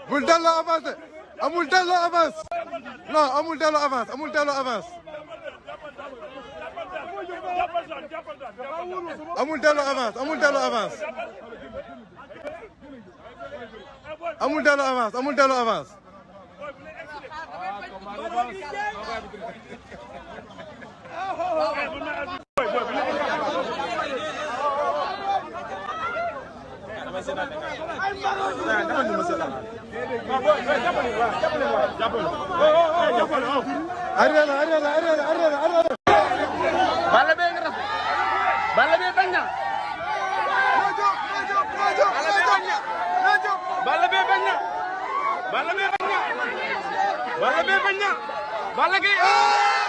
bul delloo avance amul delloo avance non amul delloo avance amul delloo avance amul delloo avance amul delloo avance amul delloo avance amul delloo avance Balla Beye bañ na. Balla Beye bañ na. Balla Beye bañ na. Balla Beye bañ na. Balla Gaye